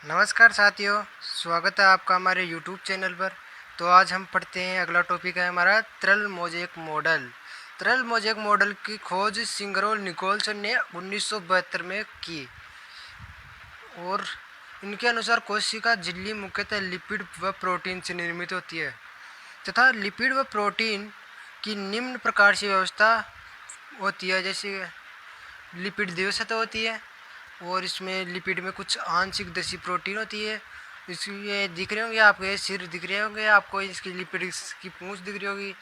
नमस्कार साथियों, स्वागत है आपका हमारे YouTube चैनल पर। तो आज हम पढ़ते हैं, अगला टॉपिक है हमारा तरल मोज़ेक मॉडल। तरल मोज़ेक मॉडल की खोज सिंगरोल निकोल्सन ने 1972 में की और इनके अनुसार कोशिका झिल्ली मुख्यतः लिपिड व प्रोटीन से निर्मित होती है तथा लिपिड व प्रोटीन की निम्न प्रकार से व्यवस्था होती है। जैसे लिपिड दिवसता होती है और इसमें लिपिड में कुछ आंशिक दसी प्रोटीन होती है। इसलिए दिख रहे होंगे आपको, ये सिर दिख रहे होंगे आपको, इसकी लिपिड की पूंछ दिख रही होगी।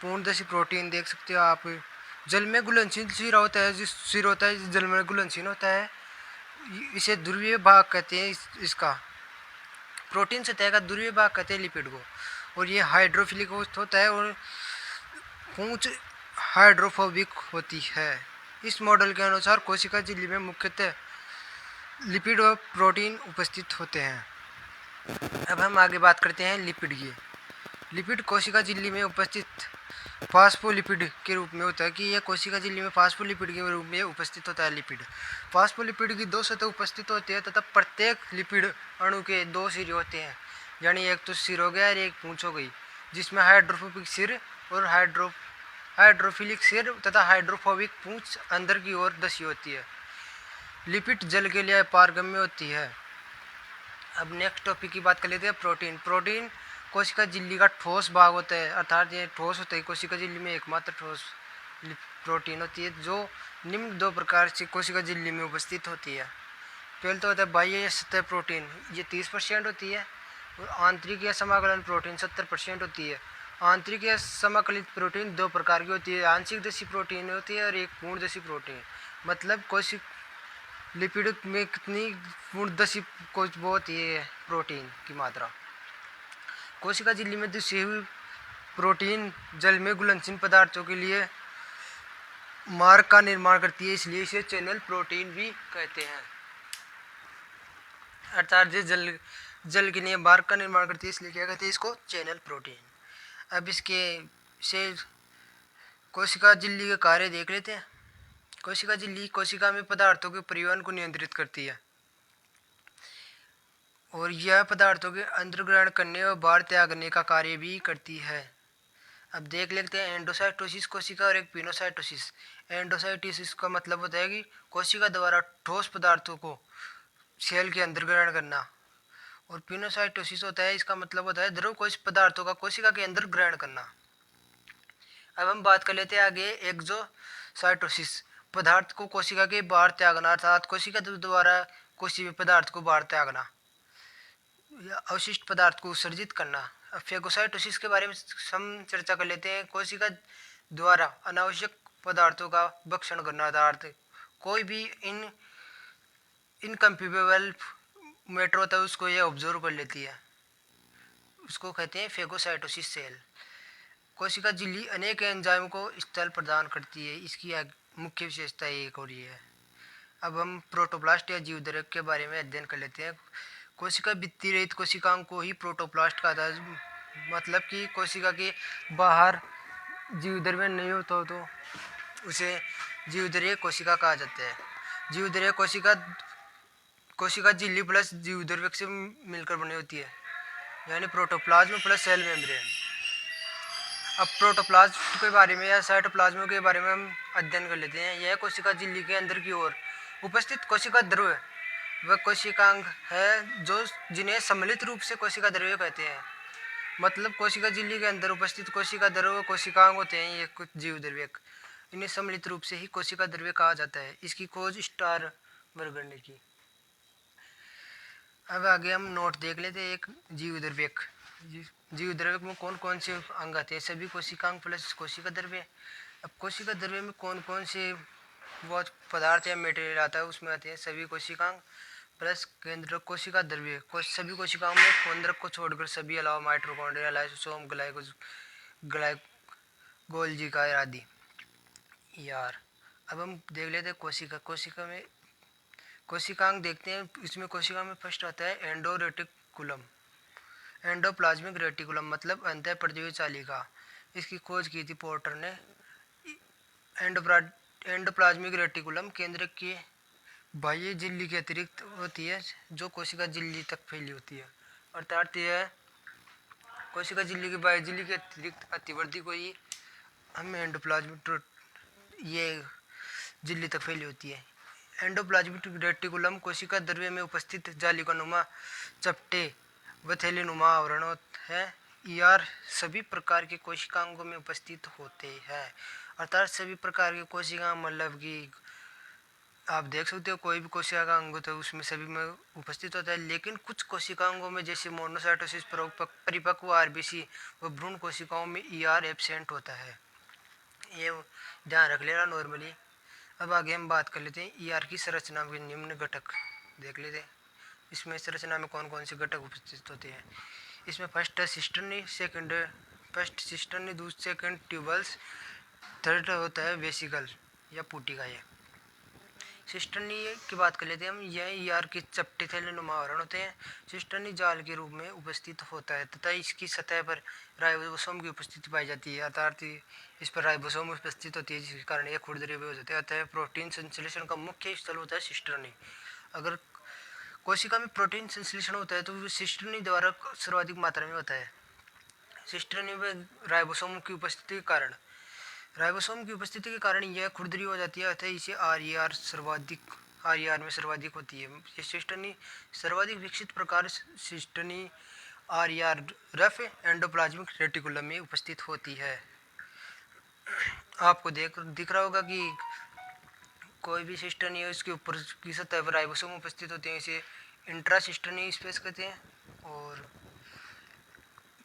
पूर्णदसी प्रोटीन देख सकते हो आप। जल में घुलनशील सिर होता है, जिस सिर होता है जल में घुलनशील होता है, इसे ध्रुवीय भाग कहते हैं। इसका प्रोटीन सतह का ध्रुवीय भाग कहते हैं लिपिड को। और ये हाइड्रोफिलिक होता है और पूंछ हाइड्रोफोबिक होती है। इस मॉडल के अनुसार कोशिका झिल्ली में मुख्यतः लिपिड और प्रोटीन उपस्थित होते हैं। अब हम आगे बात करते हैं लिपिड की। लिपिड कोशिका झिल्ली में उपस्थित फास्फोलिपिड के रूप में होता है कि यह कोशिका झिल्ली में फास्फोलिपिड के रूप में उपस्थित होता है। लिपिड फास्फोलिपिड की दो सतह उपस्थित होती है तथा प्रत्येक लिपिड अणु के दो सिरे होते हैं, यानी एक तो सिर हो गया और एक पूंछ हो गई, जिसमें हाइड्रोफोबिक सिर और हाइड्रोफिलिक सिर तथा हाइड्रोफोबिक पूंछ अंदर की ओर दसी होती है। लिपिड जल के लिए पारगम्य होती है। अब नेक्स्ट टॉपिक की बात कर लेते हैं प्रोटीन। प्रोटीन कोशिका झिल्ली का ठोस भाग होता है, अर्थात ये ठोस होता है। कोशिका झिल्ली में एकमात्र ठोस प्रोटीन होती है जो निम्न दो प्रकार से कोशिका झिल्ली में उपस्थित होती है। पहले तो होता है बाह्य सतह प्रोटीन, ये 30% होती है, और आंतरिक या समाकलन प्रोटीन 70% होती है। आंतरिक या समाकलित प्रोटीन दो प्रकार की होती है, आंशिक दसी प्रोटीन होती है और एक पूर्णदसी प्रोटीन। मतलब कोशिक लिपिड में कितनी पूर्णदसी वो होती है प्रोटीन की मात्रा। कोशिका झिल्ली में दुषी हुई प्रोटीन जल में घुलनशील पदार्थों के लिए मार्ग का निर्माण करती है, इसलिए इसे चैनल प्रोटीन भी कहते हैं। अर्थात ये जल के लिए मार्ग का निर्माण करती है, इसलिए क्या कहते हैं इसको, चैनल प्रोटीन। अब इसके से कोशिका झिल्ली के कार्य देख लेते हैं। कोशिका झिल्ली कोशिका में पदार्थों के परिवहन को नियंत्रित करती है और यह पदार्थों के अंतर्ग्रहण करने और बाहर त्यागने का कार्य भी करती है। अब देख लेते हैं एंडोसाइटोसिस कोशिका और एक पिनोसाइटोसिस। एंडोसाइटोसिस का मतलब होता है कि कोशिका द्वारा ठोस पदार्थों को सेल के अंदर ग्रहण करना, और पिनोसाइटोसिस होता है, इसका मतलब होता है द्रव कोश पदार्थों का कोशिका के अंदर ग्रहण करना। अब हम बात कर लेते हैं आगे एक्सोसाइटोसिस, पदार्थ को कोशिका के बाहर त्यागना, अर्थात कोशिका द्वारा कोशिकीय पदार्थ को बाहर त्यागना या अवशिष्ट पदार्थ को उत्सर्जित करना। अब फेगोसाइटोसिस के बारे में हम चर्चा कर लेते हैं। कोशिका द्वारा अनावश्यक पदार्थों का भक्षण करना, अर्थात कोई भी इनकम्प्यूटेबल मैटर होता है उसको ये ऑब्जर्व कर लेती है, उसको कहते हैं फेगोसाइटोसिस सेल। कोशिका झिल्ली अनेक एंजाइम को स्थल प्रदान करती है, इसकी मुख्य विशेषता एक और ये है। अब हम प्रोटोप्लास्ट या जीवद्रव्य के बारे में अध्ययन कर लेते हैं। कोशिका भित्ति रहित कोशिकाओं को ही प्रोटोप्लास्ट कहा जाता है, मतलब कि कोशिका के बाहर जीवद्रव्य नहीं होता तो उसे जीवद्रव्य कोशिका कहा जाता है। जीवद्रव्य कोशिका झिल्ली प्लस जीवद्रव्य से मिलकर बनी होती है, यानी प्रोटोप्लाज्म प्लस सेल मेम्ब्रेन। अब प्रोटोप्लाज्म के बारे में या साइटोप्लाज्म के बारे में हम अध्ययन कर लेते हैं। यह कोशिका झिल्ली के अंदर की ओर उपस्थित कोशिका द्रव्य व कोशिकांग है जो जिन्हें सम्मिलित रूप से कोशिका द्रव्य कहते हैं। मतलब कोशिका झिल्ली के अंदर उपस्थित कोशिका द्रव्य कोशिकांग होते हैं, ये कुछ जीव द्रव्य, इन्हें सम्मिलित रूप से ही कोशिका द्रव्य कहा जाता है। इसकी खोज स्टार बर्गर ने की। अब आगे हम नोट देख लेते हैं। एक जीव द्रव्य, जीव द्रव्य में कौन कौन से अंग आते हैं, सभी कोशिकांग प्लस कोशिका द्रव्य। अब कोशिका द्रव्य में कौन कौन से वो पदार्थ या मटेरियल आता है, उसमें आते हैं सभी कोशिकांग प्लस केंद्रक कोशिका द्रव्य। सभी कोशिकाओं में केंद्रक को छोड़कर सभी अलावा माइटोकॉन्ड्रिया, लाइसोसोम, गोल्जी का आदि यार। अब हम देख लेते हैं कोशिका में कोशिकांग देखते हैं। इसमें कोशिका में फर्स्ट आता है एंडो रेटिकुलम, एंडोप्लाज्मिक रेटिकुलम मतलब अंतः प्रज्वीय चालिका। इसकी खोज की थी पोर्टर ने। एंडोप्लाज्मिक रेटिकुलम केंद्रक के बाह्य झिल्ली के अतिरिक्त होती है जो कोशिका झिल्ली तक फैली होती है। अर्थात यह कोशिका झिल्ली की बाह्य झिल्ली के अतिरिक्त अतिवर्ती को ही हम एंडोप्लाज्मिक ये झिल्ली तक फैली होती है। एंडोप्लाज्मिक रेटिकुलम कोशिका द्रव्य में उपस्थित जालिका नुमा चपटे व थैलीनुमा आवरण है। ईआर सभी प्रकार के कोशिकांगों में उपस्थित होते हैं। अर्थात सभी प्रकार के कोशिका मतलब कि आप देख सकते हो कोई भी कोशिका का अंग होता है उसमें सभी में उपस्थित होता है, लेकिन कुछ कोशिकांगों में जैसे मोनोसाइटोसिस परिपक्व आरबीसी व भ्रूण कोशिकाओं में ईआर एब्सेंट होता है। ये ध्यान रख लेना नॉर्मली। अब आगे हम बात कर लेते हैं ईआर की संरचना के निम्न घटक देख लेते हैं। इसमें संरचना में कौन कौन से घटक उपस्थित होते हैं। इसमें फर्स्ट है सिस्टर्नी, सेकंड फर्स्ट सिस्टर्नी, दूसरा सेकंड ट्यूबल्स, थर्ड होता है वेसिकल या पुटिका। ये सिस्टर्नी की बात कर लेते हैं हम। यह ईआर के चपटे थैलीनुमा आवरण होते हैं। सिस्टर्नी जाल के रूप में उपस्थित होता है तथा इसकी सतह पर राइबोसोम की उपस्थिति पाई जाती है। अर्थात इस पर राइबोसोम उपस्थित होती है जिसके कारण यह खुरदरे हो जाते हैं। अतः प्रोटीन संश्लेषण का मुख्य स्थल होता है सिस्टर्नी। अगर कोशिका में प्रोटीन संश्लेषण होता है तो सिस्टर्नी द्वारा सर्वाधिक मात्रा में होता है। सिस्टर्नी में राइबोसोम की उपस्थिति के कारण यह खुरदरी हो जाती है। अतः इसे आर में सर्वाधिक होती है। ये सिस्टर्नी सर्वाधिक विकसित प्रकार cisternae R rough endoplasmic reticulum में उपस्थित होती है। आपको दिख रहा होगा कि कोई भी सिस्टर्नी है उसके ऊपर की सतह पर राइबोसोम उपस्थित होते हैं, इसे इंट्रासिस्टर्नी स्पेस कहते हैं। और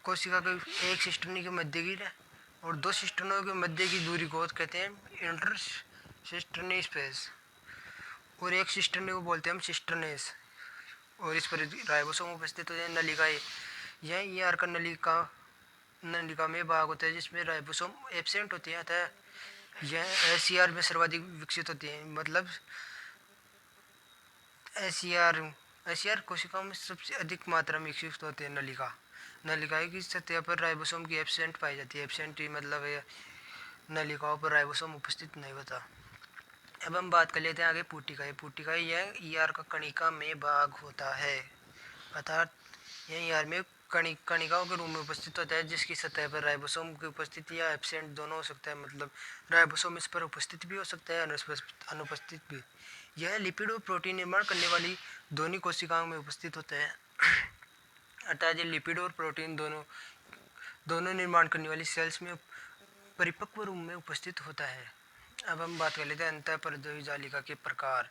कोशिका के एक सिस्टर्नी के मध्य की और दो सिस्टर्नों के मध्य की दूरी को कहते हैं इंटरसिस्टर्नी स्पेस, और एक सिस्टर्नी को बोलते हैं हम सिस्टर्नेस। और इस पर राइबोसोम उपस्थित होते हैं। नलिकाएं, यह ईआर का नलिका में भाग होता है जिसमें राइबोसोम एब्सेंट होती है। अतः यह एसईआर में सर्वाधिक विकसित होती है। मतलब एसईआर कोशिकाओं में सबसे अधिक मात्रा में विकसित होते हैं। नलिकाएं की सतह पर राइबोसोम की एब्सेंट पाई जाती है। एब्सेंट मतलब नलिकाओं पर राइबोसोम उपस्थित नहीं होता। अब हम बात कर लेते हैं आगे पुटिका यह ईआर का कणिका में भाग होता है। अर्थात यह ईआर में कणिकाओं के रूप में उपस्थित होता है जिसकी सतह पर राइबोसोम की उपस्थिति या एब्सेंट दोनों हो सकता है। मतलब राइबोसोम इस पर उपस्थित भी हो सकता है, अनुपस्थित भी। यह लिपिड और प्रोटीन निर्माण करने वाली दोनों कोशिकाओं में उपस्थित होते हैं। अर्थात ये लिपिड और प्रोटीन दोनों निर्माण करने वाली सेल्स में परिपक्व रूप में उपस्थित होता है। अब हम बात कर लेते हैं अंतःपरद्रव्य जालिका के प्रकार।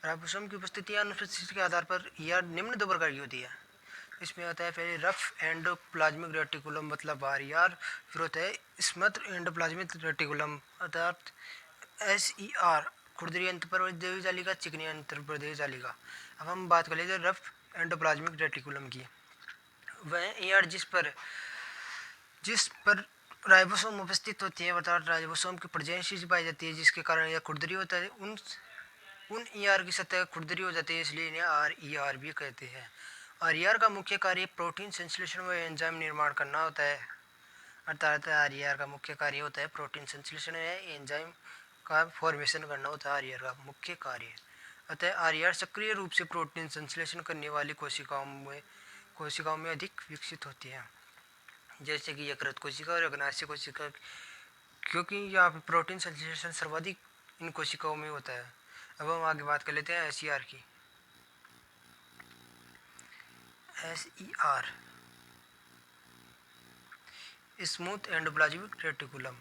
राइबोसोम की उपस्थिति या अनुपस्थिति के आधार पर यह निम्न दो प्रकार की होती है। इसमें होता है पहले रफ एंडोप्लाज्मिक रेटिकुलम मतलब आर, फिर होता है स्मूथ एंडोप्लाज्मिक रेटिकुलम अर्थात एसईआर, खुरदरी अंतःपरद्रव्य जालिका, चिकनी अंतःपरद्रव्य जालिका। अब हम बात कर लेते हैं रफ एंडोप्लाज्मिक रेटिकुलम की। वह ईआर जिस पर राइबोसोम उपस्थित होती है अर्थात राइबोसोम की प्रेजेंस पाई जाती है जिसके कारण यह खुरदरी होता है। उन ईआर की सतह खुरदरी हो जाती है, इसलिए इन्हें आर भी कहते हैं। आर का मुख्य कार्य प्रोटीन संश्लेषण व एंजाइम निर्माण करना होता है। अर्थात आर का मुख्य कार्य होता है प्रोटीन संश्लेषण या एंजाइम का फॉर्मेशन करना होता है आर का मुख्य कार्य। अतः आर सक्रिय रूप से प्रोटीन संश्लेषण करने वाली कोशिकाओं में अधिक विकसित होती है, जैसे कि यकृत कोशिका और अग्नाशय कोशिका, क्योंकि यहाँ पे प्रोटीन संश्लेषण सर्वाधिक इन कोशिकाओं में होता है। अब हम आगे बात कर लेते हैं एसईआर की। SER smooth endoplasmic reticulum.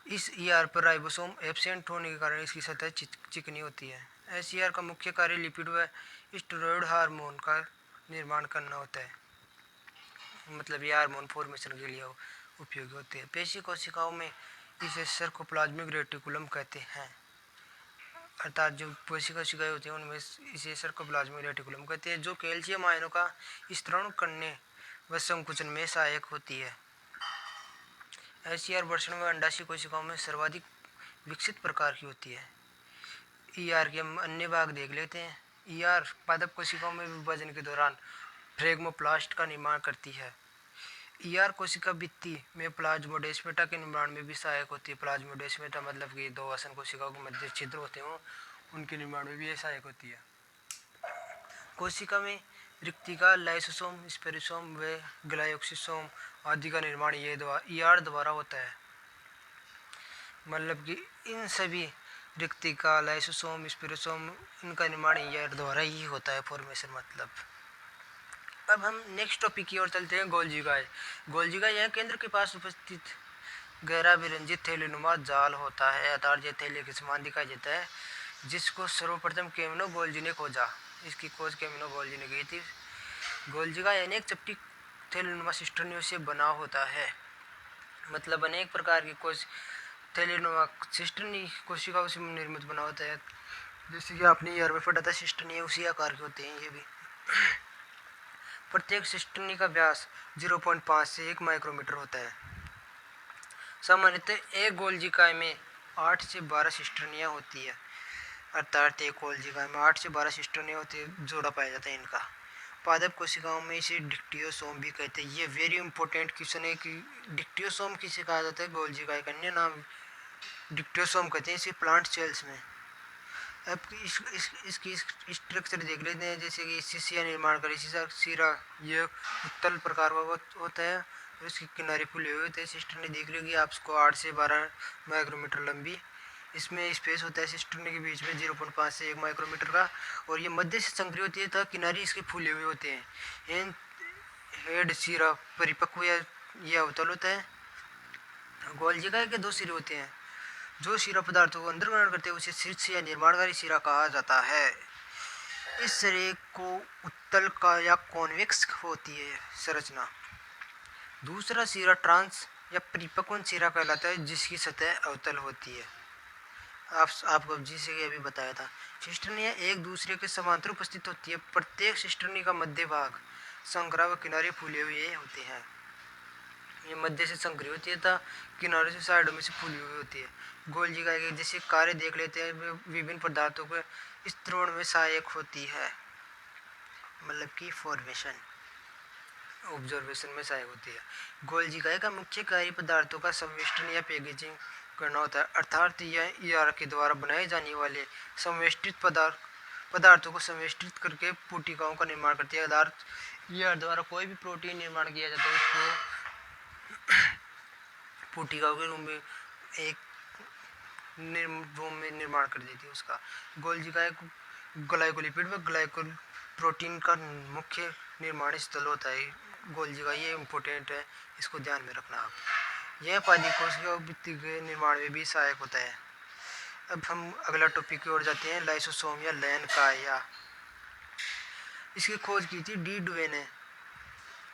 इस ईआर पर राइबोसोम एब्सेंट होने के कारण इसकी सतह चिकनी होती है। एसईआर का मुख्य कार्य लिपिड व स्टेरॉयड हार्मोन का निर्माण करना होता है। मतलब ये हार्मोन फॉर्मेशन के लिए उपयोगी होते हैं। पेशी कोशिकाओं में इसे सर्कोप्लाज्मिक रेटिकुलम कहते हैं। अर्थात जो पेशी कोशिकाएं होती हैं उनमें इसे सर्कोप्लाज्मिक रेटिकुलम कहते हैं, जो कैल्शियम आयनों का स्तरण करने व संकुचन में सहायक होती है। एसईआर वर्षण व अंडाशय कोशिकाओं में सर्वाधिक विकसित प्रकार की होती है। ईआर के हम अन्य भाग देख लेते हैं। ईआर पादप कोशिकाओं में विभाजन के दौरान फ्रेगमोप्लास्ट का निर्माण करती है। ईआर कोशिका भित्ति में प्लाज्मोडेस्माटा के निर्माण में भी सहायक होती है। प्लाज्मोडेस्माटा मतलब कि दो आसन कोशिकाओं के मध्य छिद्र होते हैं उनके निर्माण में भी ये सहायक होती है। कोशिका में रिक्तिका, लाइसोसोम, स्पेरोसोम व ग्लाइकोसोम आदि का निर्माण ईआर द्वारा होता है। मतलब कि इन सभी रिक्तिका, लाइसोसोम, स्पेरोसोम इनका निर्माण ईआर द्वारा ही होता है फॉर्मेशन मतलब। अब हम नेक्स्ट टॉपिक की ओर चलते हैं। गोल्जी गाय। गोल्जी गाय यह केंद्र के पास उपस्थित गहरा विरंजित थैलीनुमा जाल होता है अर्थात यह थैली के समान दिखाई देता है, जिसको सर्वप्रथम केमिनो गोल्जी ने खोजा। इसकी खोज केमिनो गोल्जी ने की थी। गोल्जी गाय अनेक चपटी थैलीनुमा सिस्टर्नियों से बना होता है। मतलब अनेक प्रकार की कोश थैलीनुमा सिस्टर्नी कोशिकाओं से निर्मित बना होता है। जैसे कि आपने ईयर में पढ़ा था, सिस्टर्नी उसी आकार के होते हैं ये भी। प्रत्येक सिस्टर्नी का व्यास 0.5 से 1 माइक्रोमीटर होता है। सामान्यतः एक गोल्जिकाय में 8 से 12 सिस्टर्नियाँ होती है अर्थात एक गोल्जिकाय में 8 से 12 सिस्टर्नियाँ होती है, जोड़ा पाया जाता है इनका। पादप कोशिकाओं में इसे डिक्टियोसोम भी कहते हैं। ये वेरी इंपॉर्टेंट क्वेश्चन है कि डिक्टियोसोम किसे कहा जाता है। गोल्जिकाय का अन्य नाम डिक्टियोसोम कहते हैं इसे प्लांट सेल्स में। अब इसकी स्ट्रक्चर देख लेते हैं। जैसे कि शिशिया निर्माण करे सिरा ये उत्तल प्रकार का होता है और इसकी किनारे खुले हुए होते हैं। सिस्टर्नी देख लेगी आपको 8 से 12 माइक्रोमीटर लंबी। इसमें स्पेस होता है सिस्टर्नी के बीच में 0.5 से 1 माइक्रोमीटर का, और ये मध्य से संक्रिय होती है तथा किनारे इसके फूले हुए होते हैं। इन हेड सिरा परिपक्व या अवतल होता है। गोल्जिकाय के 2 सिरे होते हैं। जो शिरा पदार्थों को अंदर ग्रहण करते हैं उसे शीर्ष या निर्माणकारी शिरा कहा जाता है। इस सिरे को उत्तल का या कॉन्वेक्स होती है संरचना। दूसरा सिरा ट्रांस या परिपक्व सिरा कहलाता है, जिसकी सतह अवतल होती है। आपको जिसे कि अभी बताया था। सिस्टर्नियाँ एक दूसरे के समांतर उपस्थित होती है। प्रत्येक सिस्टर्नी का मध्य भाग संकरा व किनारे फूले हुए होते हैं। ये मध्य से संक्रिय होती है तथा किनारे से साइडों में से फूली हुई होती है। गोल्जिकाय के जैसे कार्य देख लेते हैं, विभिन्न पदार्थों के स्त्रोण में सहायक होती है। मतलब कि फॉर्मेशन ऑब्जर्वेशन में सहायक होती है। गोल्जिकाय का मुख्य कार्य पदार्थों का संवेष्टन या पैकेजिंग करना होता है अर्थात यह ईआर के द्वारा बनाए जाने वाले संवेष्टित पदार्थों को संवेष्टित करके पुटिकाओं का निर्माण करती है। अर्थात ईआर द्वारा कोई भी प्रोटीन निर्माण किया जाता है उसको पुटिकाओं के रूप में एक रूम में निर्माण कर देती है उसका। गोल्जिकाय ग्लाइकोलिपिड व ग्लाइकोल प्रोटीन का मुख्य निर्माण स्थल होता है गोल्जिकाय। ये इम्पोर्टेंट है, इसको ध्यान में रखना आप। यह पादी कोशिका भित्ति के निर्माण में भी सहायक होता है। अब हम अगला टॉपिक की ओर जाते हैं, लाइसोसोम या लैन काया। इसकी खोज की थी डी डुवे ने।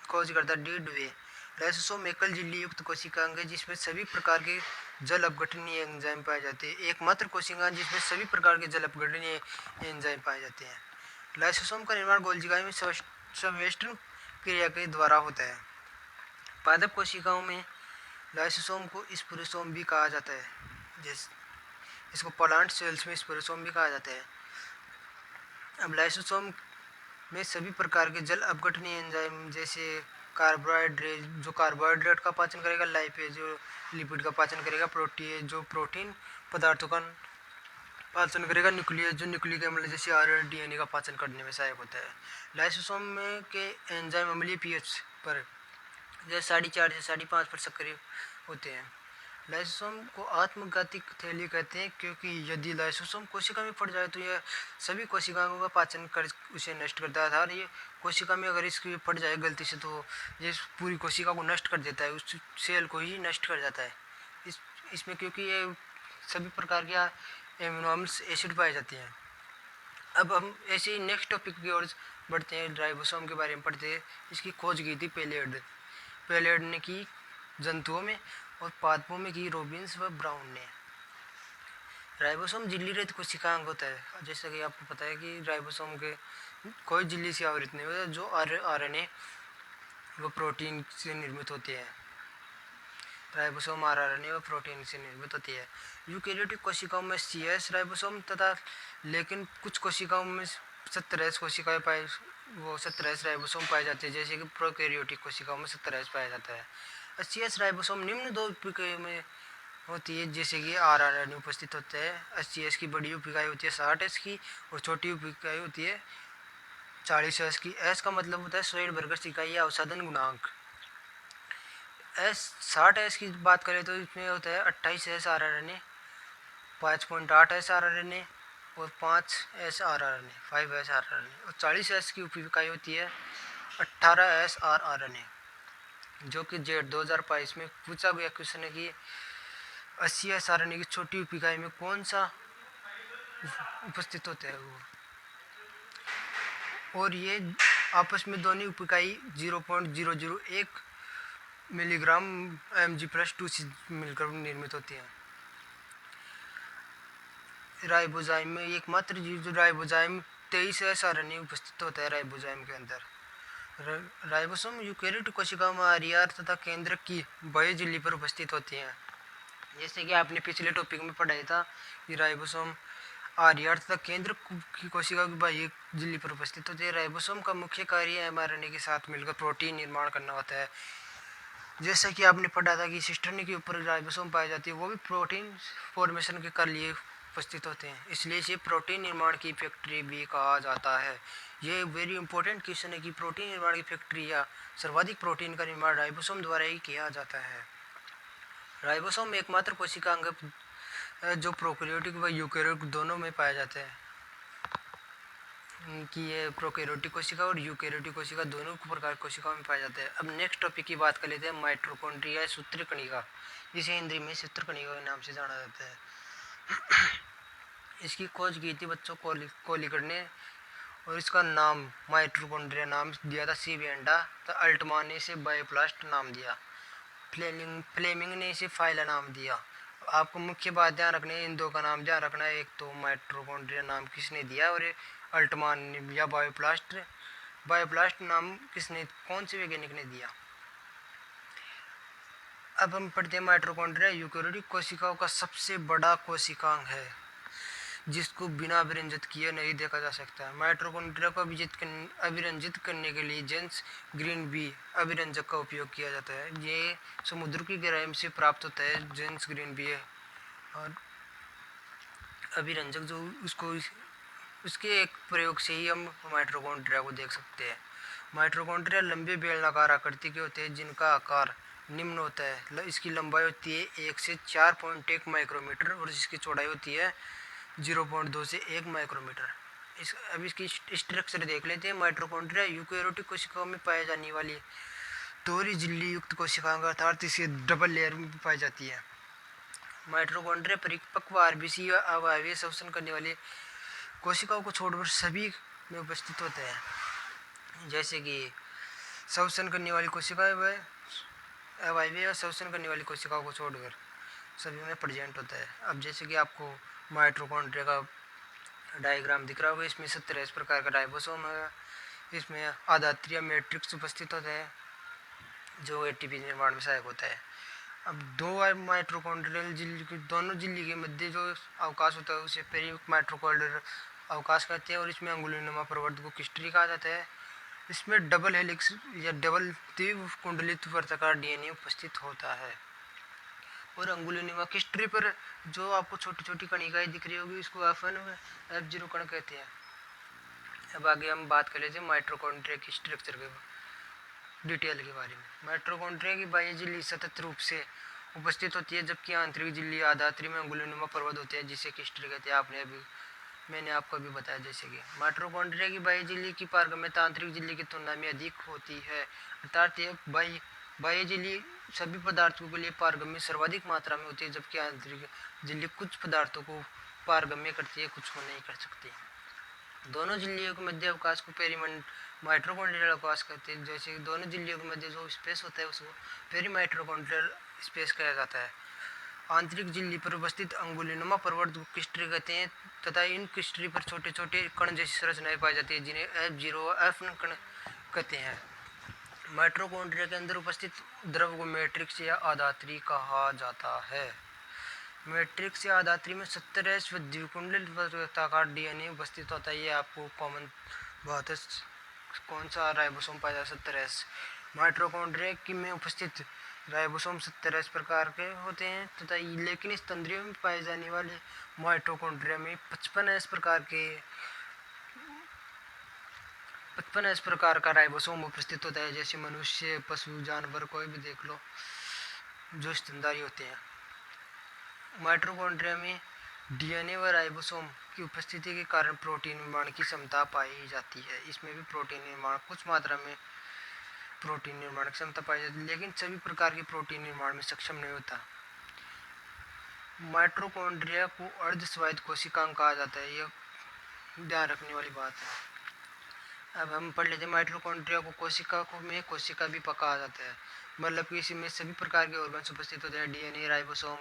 खोज करता डी डुवे। लाइसोसोम एकल झिल्ली युक्त कोशिकांग है जिसमें सभी प्रकार के जल अपघटनीय एंजाइम पाए जाते हैं। एकमात्र कोशिका जिसमें सभी प्रकार के जल अपघटनीय एंजाइम पाए जाते हैं। लाइसोसोम का निर्माण गोल्जिकाय में संवेष्टन क्रिया के द्वारा होता है। पादप कोशिकाओं में लाइसोसोम को स्पोरोसोम भी कहा जाता है। इसको प्लांट सेल्स में स्पोरोसोम भी कहा जाता है। अब लाइसोसोम में सभी प्रकार के जल अपघटनीय एंजाइम जैसे कार्बोहाइड्रेट जो कार्बोहाइड्रेट का पाचन करेगा, लाइपेज जो लिपिड का पाचन करेगा, प्रोटीन जो प्रोटीन पदार्थों का पाचन करेगा, न्यूक्लियस जो न्यूक्लिक एसिड जैसे आरएनए डीएनए का पाचन करने में सहायक होता है। लाइसोसोम में के एंजाइम अम्लीय पीएच पर जैसे 4.5 से 5.5 पर सक्रिय होते हैं। लाइसोसोम को आत्मघाती थैली कहते हैं क्योंकि यदि लाइसोसोम कोशिका में पड़ जाए तो यह सभी कोशिकाओं का पाचन कर उसे नष्ट करता है। और ये कोशिका में अगर इसकी पड़ जाए गलती से तो ये पूरी कोशिका को नष्ट कर देता है, उस सेल को ही नष्ट कर जाता है। इसमें क्योंकि ये सभी प्रकार के एमिनो एसिड पाए जाते हैं। अब हम ऐसे ही नेक्स्ट टॉपिक की ओर बढ़ते हैं, राइबोसोम के बारे में पढ़ते हैं। इसकी खोज की थी पेलेड ने की जंतुओं में और पादपों में की रॉबिन्स व ब्राउन ने। राइबोसोम झिल्ली रहित कोशिकांग होता है। जैसा कि आपको पता है कि राइबोसोम के कोई झिल्ली से आवृत नहीं होता, जो आरएनए व प्रोटीन से निर्मित होते हैं। राइबोसोम आरएनए व प्रोटीन से निर्मित होती है। यूकेरियोटिक कोशिकाओं में सीएस राइबोसोम तथा लेकिन कुछ कोशिकाओं में 17 कोशिकाएं 17 राइबोसोम पाए जाते हैं। जैसे कि प्रोकैरियोटिक कोशिकाओं में 17 पाया जाता है। सीएस राइबोसोम निम्न 2 प्रक्रिया में होती है, जैसे कि RRN उपस्थित होते हैं। 80S की बड़ी उप इकाई होती है 60S की, और छोटी उप इकाई होती है 40S की। S का मतलब होता है सोइडबर्गर इकाई या अवसादन गुणांक। एस 60S की बात करें तो इसमें होता है 28S RRN, 5.8S RRN और 5S RRN, 5S RRN। और 40S की उप इकाई होती है 18S RRN, जो कि जेट 2022 में पूछा गया क्वेश्चन है कि 80S RRN की छोटी उप इकाई में कौन सा उपस्थित होता है वो। और ये आपस में दोनों उप इकाई 0.001 मिलीग्राम Mg+2 से मिलकर निर्मित होती है। राइबोजाइम में एकमात्र जीव जो राइबोजाइम 23S RNA उपस्थित होता है राइबोजाइम के अंदर। राइबोसोम यूकेरियोटिक कोशिकाओं में आरईआर तथा केंद्रक की बाह्य झिल्ली पर उपस्थित होती हैं। जैसे कि आपने पिछले टॉपिक में पढ़ाया था कि राइबोसोम आरईआर तथा केंद्रक की कोशिकाओं की बाह्य झिल्ली पर उपस्थित होती है। राइबोसोम का मुख्य कार्य एमआरएनए के साथ मिलकर प्रोटीन निर्माण करना होता है। जैसा कि आपने पढ़ा था कि सिस्टर्नी के ऊपर राइबोसोम पाई जाती है, वो भी प्रोटीन फॉर्मेशन के कर लिए उपस्थित होते हैं, इसलिए इसे प्रोटीन निर्माण की फैक्ट्री भी कहा जाता है। ये वेरी इंपॉर्टेंट क्वेश्चन है कि प्रोटीन निर्माण की फैक्ट्री या सर्वाधिक प्रोटीन का निर्माण राइबोसोम द्वारा ही किया जाता है। राइबोसोम एकमात्र कोशिका अंग जो प्रोकैरियोटिक व यूकेरियोटिक दोनों में पाए जाते हैं, कि ये प्रोकैरियोटिक कोशिका और यूकेरियोटिक कोशिका दोनों प्रकार की कोशिकाओं में पाए जाते हैं। अब नेक्स्ट टॉपिक की बात कर लेते हैं माइटोकॉन्ड्रिया, सूत्र कणिका, जिसे हिंदी में सूत्र कणिका के नाम से जाना जाता है। इसकी खोज की थी बच्चों कोलिकर ने, और इसका नाम माइटोकॉन्ड्रिया नाम दिया था सी वेंडा, तो अल्टमान ने इसे बायोप्लास्ट नाम दिया, फ्लेमिंग ने इसे फाइला नाम दिया। आपको मुख्य बात ध्यान रखनी है, इन दो का नाम ध्यान रखना है, एक तो माइटोकॉन्ड्रिया नाम किसने दिया और अल्टमान या बायोप्लास्ट नाम किसने, कौन से वैज्ञानिक ने दिया। अब हम पढ़ते हैं माइटोकॉन्ड्रिया यूकेरियोटिक कोशिकाओं का सबसे बड़ा कोशिकांग है, जिसको बिना अभिरंजित किए नहीं देखा जा सकता है। माइटोकॉन्ड्रिया को अभिरंजित करने के लिए जेन्स ग्रीन बी अभिरंजक का उपयोग किया जाता है। ये समुद्र की गहराई से प्राप्त होता है जेन्स ग्रीन बी है, और अभिरंजक जो उसके एक प्रयोग से ही हम माइटोकॉन्ड्रिया को देख सकते हैं। माइटोकॉन्ड्रिया लंबे बेलनाकार आकृति के होते हैं, जिनका आकार निम्न होता है। इसकी लंबाई होती है 1 से 4.1 माइक्रोमीटर और इसकी चौड़ाई होती है 0.2 से 1 माइक्रोमीटर। अब इसकी स्ट्रक्चर देख लेते हैं। माइटोकॉन्ड्रिया यूकेरियोटिक कोशिकाओं में पाई जाने वाली दोहरी झिल्ली युक्त कोशिकाओं का अर्थात इसे डबल लेयर में पाई जाती है। माइटोकॉन्ड्रिया परिपक्व आरबीसी अवायवीय श्वसन करने वाली कोशिकाओं को छोड़कर सभी में उपस्थित होते हैं। जैसे कि श्वसन करने वाली कोशिकाएं व अवायवीय श्वसन करने वाली कोशिकाओं को छोड़कर सभी में प्रेजेंट होता है। अब जैसे कि आपको माइटोकॉन्ड्रिया का डायग्राम दिख रहा होगा, इसमें 70 प्रकार का राइबोसोम है। इसमें आधात्रिया मैट्रिक्स उपस्थित होते हैं जो एटीपी निर्माण में सहायक होता है। अब दो माइटोकॉन्ड्रियल झिल्ली के दोनों झिल्ली के मध्य जो अवकाश होता है उसे पेरी माइटोकॉन्ड्रियल अवकाश कहते हैं, और इसमें अंगुलीनुमा प्रवर्तक को किस्ट्री कहा जाता है। इसमें डबल हेलिक्स या डबल तीव्र कुंडलित वर्ताकार डीएनए उपस्थित होता है। और अंगुलीनुमा किस्ट्री पर जो आपको छोटी छोटी कणिकाएं दिख रही होगी, इसको F1 F0 कण कहते हैं। अब आगे हम बात कर लेते हैं माइटोकॉन्ड्रिया की स्ट्रक्चर के डिटेल के बारे में। माइटोकॉन्ड्रिया की बाह्य झिल्ली सतत रूप से उपस्थित होती है, जबकि आंतरिक झिल्ली आधात्री में अंगुलीनुमा पर्वत होते हैं, जिसे किस्ट्री कहते हैं। मैंने आपको अभी बताया जैसे कि माइटोकॉन्ड्रिया की बाह्य झिल्ली की पारगम्यता आंतरिक झिल्ली की तुलना में अधिक होती है, अर्थात ये बाह्य झिल्ली सभी पदार्थों के लिए पारगम्य सर्वाधिक मात्रा में होती है, जबकि आंतरिक झिल्ली कुछ पदार्थों को पारगम्य करती है, कुछ को नहीं कर सकती। दोनों झिल्लियों के मध्य अवकाश को माइटोकॉन्ड्रियल अवकाश कहते हैं। जैसे दोनों झिल्लियों के मध्य जो स्पेस होता है उसको पेरीमाइटोकॉन्ड्रियल स्पेस कहा जाता है। आंतरिक झिल्ली पर उपस्थित अंगुलीनुमा पर्वत को किस्ट्री कहते हैं, तथा इन किस्ट्री पर छोटे छोटे कण जैसी संरचनाएं पाई जाती है, जिन्हें F0 F1 कण कहते हैं। माइटोकॉन्ड्रिया के अंदर उपस्थित द्रव को मैट्रिक्स या आधात्री कहा जाता है। मैट्रिक्स या आधात्री में 70S द्विकुंडलित वर्ताकार डीएनए उपस्थित होता है। ये आपको कॉमन बात है, कौन सा राइबोसोम पाया जाता है 70S। माइटोकॉन्ड्रिया की में उपस्थित राइबोसोम 70 इस प्रकार के होते हैं तथा लेकिन इस तंत्रियों में पाए जाने वाले माइटोकॉन्ड्रिया में 55 इस प्रकार का राइबोसोम उपस्थित होता है। जैसे मनुष्य, पशु, जानवर कोई भी देख लो जो स्तनधारी होते हैं। माइटोकॉन्ड्रिया में डीएनए व राइबोसोम की उपस्थिति के कारण प्रोटीन निर्माण की क्षमता पाई जाती है। इसमें भी प्रोटीन निर्माण कुछ मात्रा में प्रोटीन निर्माण की क्षमता पाई जाती है, लेकिन सभी प्रकार के प्रोटीन निर्माण में सक्षम नहीं होता। माइटोकॉन्ड्रिया को अर्धस्वायत्त कोशिकांग कहा जाता है, यह ध्यान रखने वाली बात है। अब हम पढ़ लेते हैं माइटोकॉन्ड्रिया को कोशिका को में कोशिका भी कहा जाता है, मतलब कि इसमें सभी प्रकार के ऑर्गन्स उपस्थित होते हैं। डीएनए, राइबोसोम,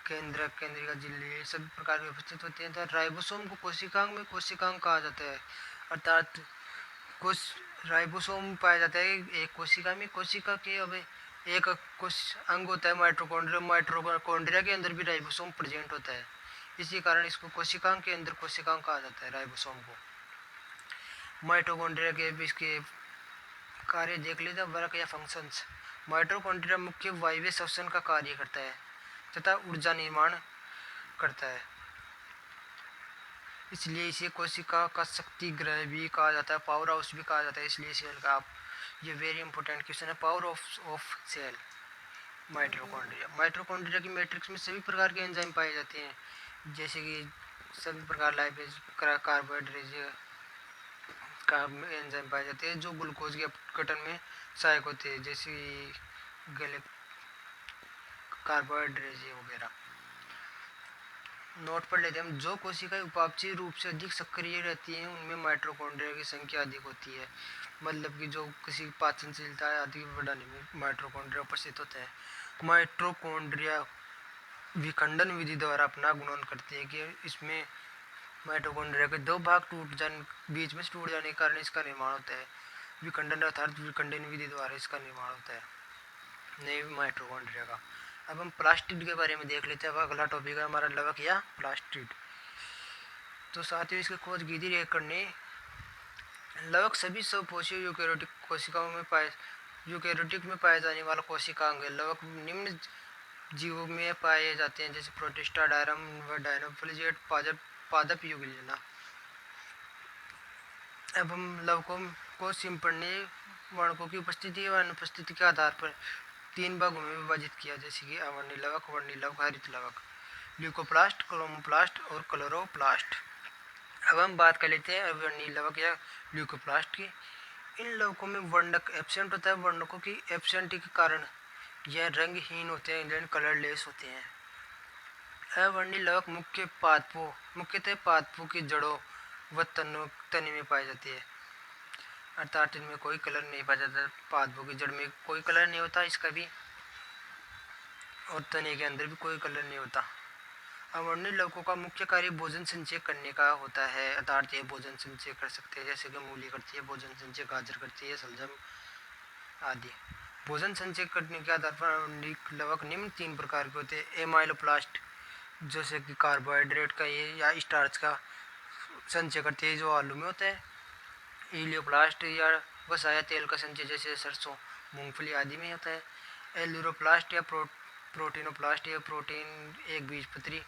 केंद्रिका झिल्ली सभी प्रकार के उपस्थित होते हैं। तो राइबोसोम को कोशिकांग में कोशिकांग कहा जाता है, अर्थात राइबोसोम पाया जाता है एक कोशिका में। कोशिका के अब एक कोश अंग होता है माइटोकॉन्ड्रिया। माइटोकॉन्ड्रिया के अंदर भी राइबोसोम प्रेजेंट होता है, इसी कारण इसको कोशिकांग के अंदर कोशिकांग कहा जाता है राइबोसोम को। माइटोकॉन्ड्रिया के इसके कार्य देख लेते हैं, वर्क या फंक्शंस। माइटोकॉन्ड्रिया मुख्य वायवीय श्वसन का कार्य करता है तथा ऊर्जा निर्माण करता है, इसलिए इसे कोशिका का शक्ति गृह भी कहा जाता है, पावर हाउस भी कहा जाता है। इसलिए सेल का आप ये वेरी इंपॉर्टेंट क्वेश्चन है, पावर ऑफ सेल। माइटोकॉन्ड्रिया की मैट्रिक्स में सभी प्रकार के एंजाइम पाए जाते हैं, जैसे कि सभी प्रकार लाइपेज, कार्बोहाइड्रेट का एंजाइम पाए जाते हैं जो ग्लूकोज के अपघटन में सहायक होते हैं, जैसे गले कार्बोहाइड्रेट वगैरह। नोट पढ़ लेते हैं हम। जो कोशिकाएं उपापचयी रूप से अधिक सक्रिय रहती हैं उनमें माइटोकॉन्ड्रिया की संख्या अधिक होती है, मतलब कि जो किसी पाचनशीलता आदि बढ़ाने में माइटोकॉन्ड्रिया उपस्थित होते हैं। माइटोकॉन्ड्रिया विखंडन विधि द्वारा अपना गुणन करते हैं कि इसमें माइटोकॉन्ड्रिया के दो भाग बीच में टूट जाने के कारण इसका निर्माण होता है। विखंडन अर्थात विखंडन विधि द्वारा इसका निर्माण होता है नए माइटोकॉन्ड्रिया का। अब हम प्लास्टिड के बारे में देख लेते हैं। अब अगला टॉपिक है हमारा लवक या प्लास्टिड। तो साथियों इसकी खोज गिदी रेकर ने लवक सभी स्वपोषी यूकेरियोटिक कोशिकाओं में यूकेरियोटिक में पाए जाने वाला कोशिकांग है। लवक निम्न जीवों में पाए जाते हैं, जैसे प्रोटिस्टा, डायरम व डायनोफ्लिजेट, पादप यूग्लिना। अब हम लवकों को सिंपड़ने वर्णकों की उपस्थिति व अनुपस्थिति के आधार पर 3 भागों में विभाजित किया, जैसे कि अवर्णी लवक, वर्णी लवक, हरित लवक, ल्यूकोप्लास्ट, क्रोमोप्लास्ट और क्लोरोप्लास्ट। अब हम बात कर लेते हैं अवर्णी लवक या ल्यूकोप्लास्ट की। इन लवकों में वर्णक एब्सेंट होता है। वर्णकों की एब्सेंटी के कारण यह रंगहीन होते हैं, यानी कलरलेस होते हैं। अवर्णी लवक मुख्यतः पादपों की जड़ों व तने में पाई जाती है, अर्थात इनमें कोई कलर नहीं पाया जाता। पादपों की जड़ में कोई कलर नहीं होता इसका भी, और तने के अंदर भी कोई कलर नहीं होता। अवर्णी लवकों का मुख्य कार्य भोजन संचय करने का होता है, अर्थात ये भोजन संचय कर सकते हैं, जैसे कि मूली करती है भोजन संचय, गाजर करती है, सलजम आदि। भोजन संचय करने के आधार पर अवर्णी लवक निम्न 3 प्रकार के होते हैं। एमाइलोप्लास्ट, जैसे कि कार्बोहाइड्रेट का ये या स्टार्च का संचय करते हैं जो आलू में होता है। इलियोप्लास्ट या वसाया तेल का संचय जैसे सरसों, मूंगफली आदि में होता है। एलुरोप्लास्ट या प्रोटीनोप्लास्ट या प्रोटीन एक बीजपत्री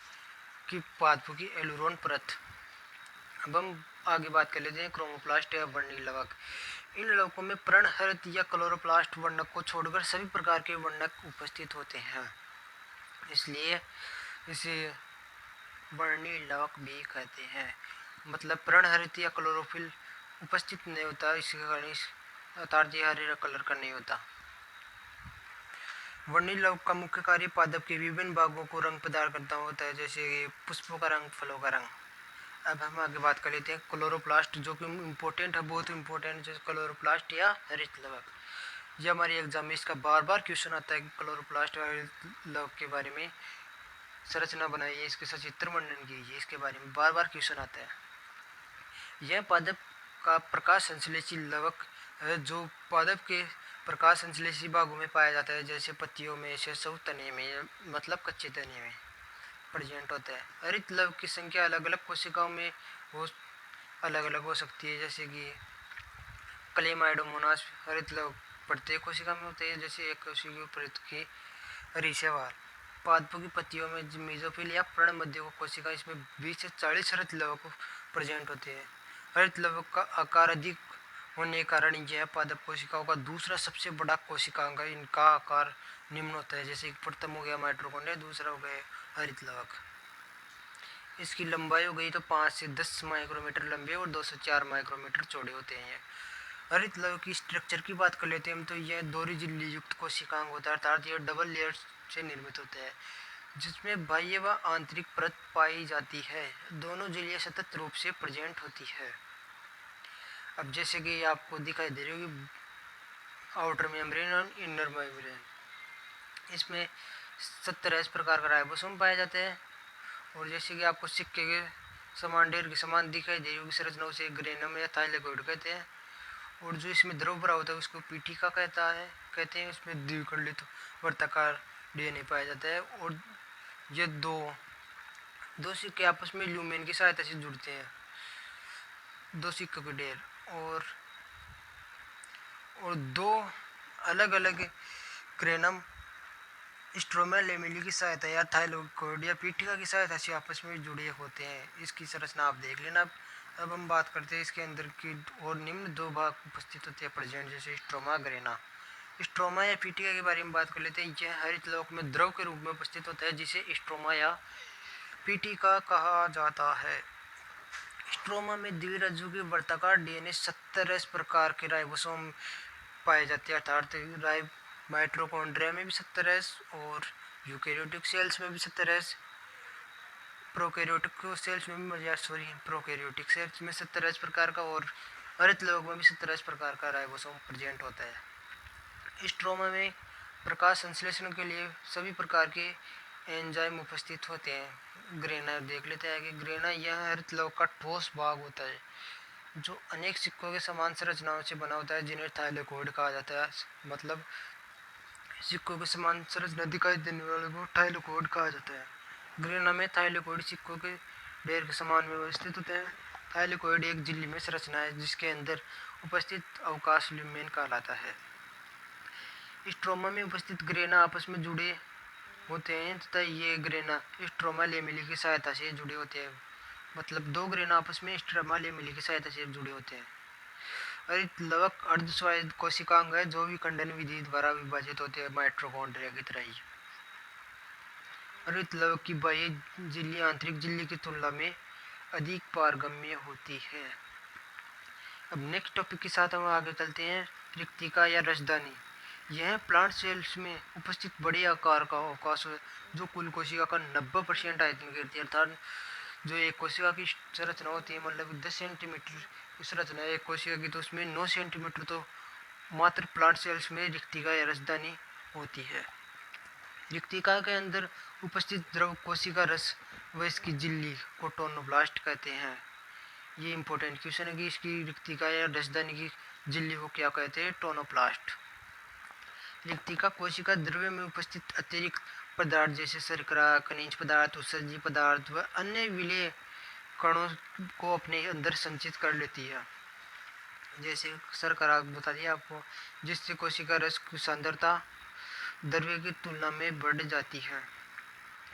की पादपों की एलुरोन परत। अब हम आगे बात कर लेते हैं क्रोमोप्लास्ट या वर्णी लवक। इन लवकों में पर्णहरित या क्लोरोप्लास्ट वर्णक को छोड़कर सभी प्रकार के वर्णक उपस्थित होते हैं, इसलिए इसे वर्णी लवक भी कहते हैं। मतलब पर्णहरित या क्लोरोफिल उपस्थित नहीं होता, इसके कारण अर्थात ये हरे कलर का नहीं होता। वर्णी लवक का मुख्य कार्य पादप के विभिन्न भागों को रंग प्रदान करता होता है, जैसे पुष्पों का रंग, फलों का रंग। अब हम आगे बात कर लेते हैं क्लोरोप्लास्ट, जो कि इम्पोर्टेंट है, बहुत इम्पोर्टेंट, जैसे क्लोरोप्लास्ट या हरित लवक। यह हमारे एग्जाम में इसका बार बार क्वेश्चन आता है कि क्लोरोप्लास्ट और हरित लवक के बारे में संरचना बनाइए, इसके सचित्र वर्णन कीजिए, इसके बारे में बार बार क्वेश्चन आता है। यह पादप का प्रकाश संश्लेषी लवक है जो पादप के प्रकाश संश्लेषी भागों में पाया जाता है, जैसे पत्तियों में, शेषव तने में, मतलब कच्चे तने में प्रेजेंट होता है। हरित लवक की संख्या अलग अलग कोशिकाओं में अलग अलग हो सकती है, जैसे कि क्लेमाइडोमोनास हरित लवक प्रत्येक कोशिका में होते हैं। जैसे एक कोशिका उपयुक्त की रिसेवार पादपों की पत्तियों में मेसोफिल या प्रण मध्य कोशिका, इसमें 20 से 40 हरित लवक प्रेजेंट होते हैं। हरित लवक का आकार अधिक होने के कारण यह पादप कोशिकाओं का दूसरा सबसे बड़ा कोशिकांग है। इनका आकार निम्न होता है, जैसे प्रथम हो गया माइटोकॉन्ड्रिया, दूसरा हो गया हरित लवक। इसकी लंबाई हो गई तो 5 से 10 माइक्रोमीटर लंबे और 2 से 4 माइक्रोमीटर चौड़े होते हैं। हरित लवक की स्ट्रक्चर की बात कर लेते हैं हम, तो यह दोहरी झिल्ली युक्त कोशिकांग होता है, अर्थात यह डबल लेयर से निर्मित होता है, जिसमें बाह्य व आंतरिक परत पाई जाती है। दोनों झिल्लियां सतत रूप से प्रेजेंट होती है। अब जैसे कि आपको दिखाई दे रही होगी आउटर मेम्ब्रेन और इनर मेम्ब्रेन, इसमें 70 प्रकार का राइबोसोम पाए जाते हैं। और जैसे कि आपको सिक्के के समान ढेर के समान दिखाई दे रही होगी संरचनाओं से ग्रेनम या थाइलेकोइड कहते हैं। और जो इसमें द्रव भरा होता है उसको पीठिका कहते हैं। इसमें द्विखंडित वर्ताकार डीएनए पाया जाता है। और ये दो सिक्के आपस में ल्यूमेन की सहायता से जुड़ते हैं, दो सिक्कों के ढेर। और दो अलग अलग क्रेनम स्ट्रोमा लेमेली की सहायता या थाइलेकोइड या पीठिका की सहायता से आपस में जुड़े होते हैं। इसकी संरचना आप देख लेना। अब हम बात करते हैं इसके अंदर की, और निम्न दो भाग उपस्थित होते हैं प्रेजेंट, जैसे स्ट्रोमा ग्रेना। स्ट्रोमा या पीठिका के बारे में बात कर लेते हैं। यह हरित लवक में द्रव के रूप में उपस्थित होता है, जिसे स्ट्रोमा या पीठिका कहा जाता है। स्ट्रोमा में द्विरज्जु के वर्ताकार डीएनए 70 प्रकार के राइबोसोम पाए जाते हैं, अर्थात माइटोकॉन्ड्रिया में भी 70 और यूकैरियोटिक सेल्स में भी 70, प्रोकैरियोटिक सेल्स में भी प्रोकैरियोटिक सेल्स में 70 प्रकार का, और हरित लवक में भी 70 प्रकार का राइबोसोम प्रेजेंट होता है। स्ट्रोमा में प्रकाश संश्लेषण के लिए सभी प्रकार के एंजाइम उपस्थित होते हैं। ग्रेना देख लेते हैं कि ग्रेना यह हरित लवक का ठोस भाग होता है, जो अनेक सिक्कों के समान संरचनाओं से बना होता है, जिन्हें थाइलेकोइड कहा जाता है। मतलब सिक्कों के समान संरचना दिखाई देने वाले को थाइलेकोइड कहा जाता है। ग्रेना में थाइलेकोइड सिक्कों के ढेर के समान में व्यवस्थित होते हैं। थाइलेकोइड एक झिल्ली में संरचना है, जिसके अंदर उपस्थित अवकाश ल्यूमेन कहलाता है। स्ट्रोमा में उपस्थित ग्रेना आपस में जुड़े होते हैं तथा ये ग्रेना स्ट्रोमा लेमेली की सहायता से जुड़े होते हैं। मतलब दो ग्रेना आपस में स्ट्रोमा लेमेली की सहायता से जुड़े होते हैं। हरित लवक अर्धस्वायत्त कोशिकांग है, जो विखंडन विधि द्वारा विभाजित होते हैं, माइटोकॉन्ड्रिया की तरह ही। हरित लवक की बाह्य झिल्ली आंतरिक झिल्ली की तुलना में अधिक पारगम्य होती है। अब नेक्स्ट टॉपिक के साथ हम आगे चलते हैं, रिक्तिका या रसदानी। यह प्लांट सेल्स में उपस्थित बड़े आकार का अवकाश है, जो कुल कोशिका का 90% आयतन करती है। अर्थात जो एक कोशिका की संरचना होती है, मतलब 10 सेंटीमीटर की संरचना है एक कोशिका की, तो उसमें 9 सेंटीमीटर तो मात्र प्लांट सेल्स में रिक्तिका या रसदानी होती है। रिक्तिका के अंदर उपस्थित द्रव कोशिका रस व इसकी झिल्ली को टोनोब्लास्ट कहते हैं। ये इंपॉर्टेंट क्वेश्चन है कि इसकी रिक्तिका या रसदानी की झिल्ली को क्या कहते हैं, टोनोप्लास्ट। रिक्तिका कोशिका द्रव्य में उपस्थित अतिरिक्त पदार्थ जैसे शर्करा, खनिज पदार्थ, उत्सर्जी पदार्थ व अन्य विलेय कणों को अपने अंदर संचित कर लेती है। जैसे शर्करा बता दिया आपको, जिससे कोशिका रस की सांद्रता द्रव्य की तुलना में बढ़ जाती है।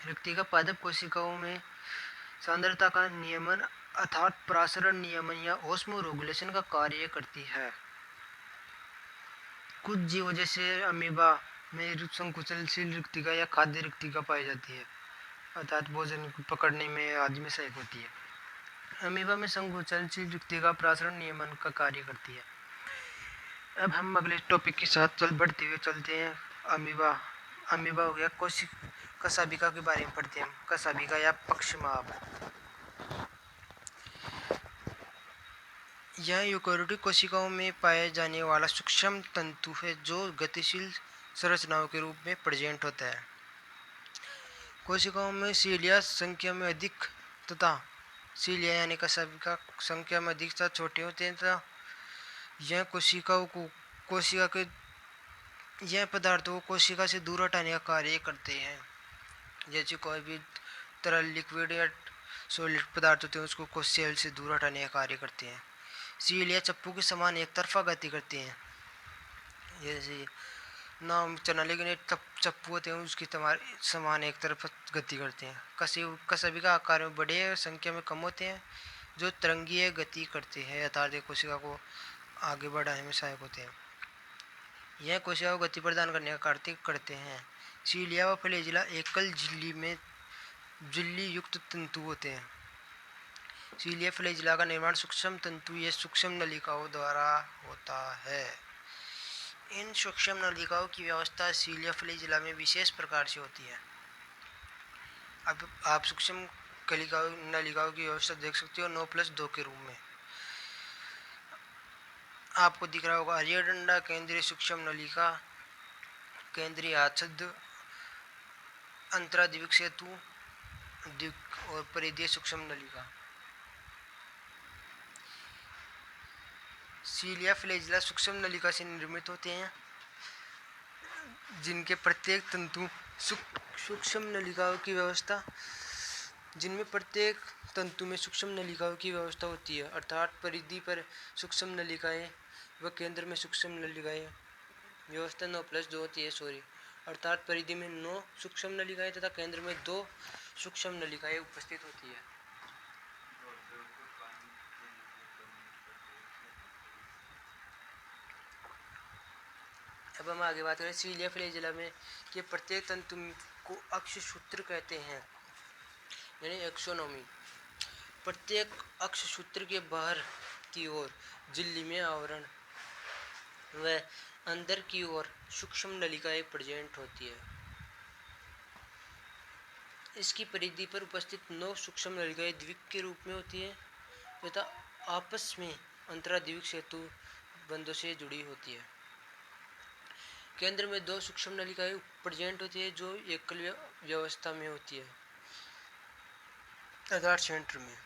रिक्तिका पादप कोशिकाओं में सांद्रता का नियमन अर्थात प्रासरण नियमन या ऑस्मो रेगुलेशन का कार्य करती है। कुछ जीवों जैसे अमीबा में संकुचनशील रिक्तिका या खाद्य रिक्तिका पाई जाती है, अर्थात भोजन को पकड़ने में आदि में सहायक होती है। अमीबा में संकुचनशील रिक्तिका प्रासरण नियमन का कार्य करती है। अब हम अगले टॉपिक के साथ बढ़ते हुए चलते हैं। अमीबा हो गया कसाबिका के बारे में पढ़ते हैं हम। कसाबिका या पक्षमाभ, यह यूकेरियोटिक कोशिकाओं में पाए जाने वाला सूक्ष्म तंतु है, जो गतिशील संरचनाओं के रूप में प्रेजेंट होता है। कोशिकाओं में सीलिया संख्या में अधिक तथा सीलिया यानी कसाबिका संख्या में अधिक तथा छोटे होते हैं तथा यह पदार्थों को कोशिका से दूर हटाने का कार्य करते हैं। जैसे कोई भी तरल लिक्विड या सॉलिड पदार्थ होते हैं, उसको सेल से दूर हटाने का कार्य करते हैं। सीलिया चप्पू के समान एक तरफा गति करती हैं। जैसे नाम चना लेकिन एक चप्पू होते हैं उसकी तमार समान एक तरफ गति करते हैं। कभी का आकार में बड़े और संख्या में कम होते हैं, जो तरंगीय गति करते हैं यथार्थ कोशिका को आगे बढ़ाने में सहायक होते हैं। यह कोशिका को गति प्रदान करने का कार्य करते हैं। सीलिया व फ्लैजिला एकल झिल्ली युक्त तंतु होते हैं। सीलिया फ्लैजिला का निर्माण सूक्ष्म तंतु या सूक्ष्म नलिकाओं द्वारा होता है। इन सूक्ष्म नलिकाओं की व्यवस्था सीलिया फ्लैजिला में विशेष प्रकार से होती है। अब आप सूक्ष्म नलिकाओं की व्यवस्था देख सकते हो 9+2 के रूप में। आपको दिख रहा होगा हरियर डंडा केंद्रीय सूक्ष्म नलिका, केंद्रीय आच्छादित अंतराद्विक सेतु और परिधीय सूक्ष्म नलिका। सीलिया फ्लैजिला सूक्ष्म नलिका से निर्मित होते हैं, जिनके प्रत्येक तंतु सूक्ष्म नलिकाओं की व्यवस्था जिनमें प्रत्येक तंतु में सूक्ष्म नलिकाओं की व्यवस्था होती है, अर्थात परिधि पर सूक्ष्म नलिकाएं व केंद्र में सूक्ष्म नलिकाएं। व्यवस्था 9+2 होती है अर्थात परिधि में 9 सूक्ष्म नलिकाएं तथा केंद्र में 2 सूक्ष्म नलिकाएं उपस्थित होती है। अब हम आगे बात करें सीलिया फ्लैजिला में कि प्रत्येक तंतु को अक्षसूत्र कहते हैं, यानी एक्सोनोमी। प्रत्येक अक्षसूत्र के बाहर की ओर झिल्ली में आवरण व अंदर की ओर सूक्ष्म नलिकाएं प्रेजेंट होती है। इसकी परिधि पर उपस्थित 9 सूक्ष्म नलिकाएं द्विक के रूप में होती है तथा आपस में अंतराद्विक सेतु बंधों से जुड़ी होती है। केंद्र में 2 सूक्ष्म नलिकाएं प्रेजेंट होती है जो एकल व्यवस्था में होती है, अर्थात सेंटर में।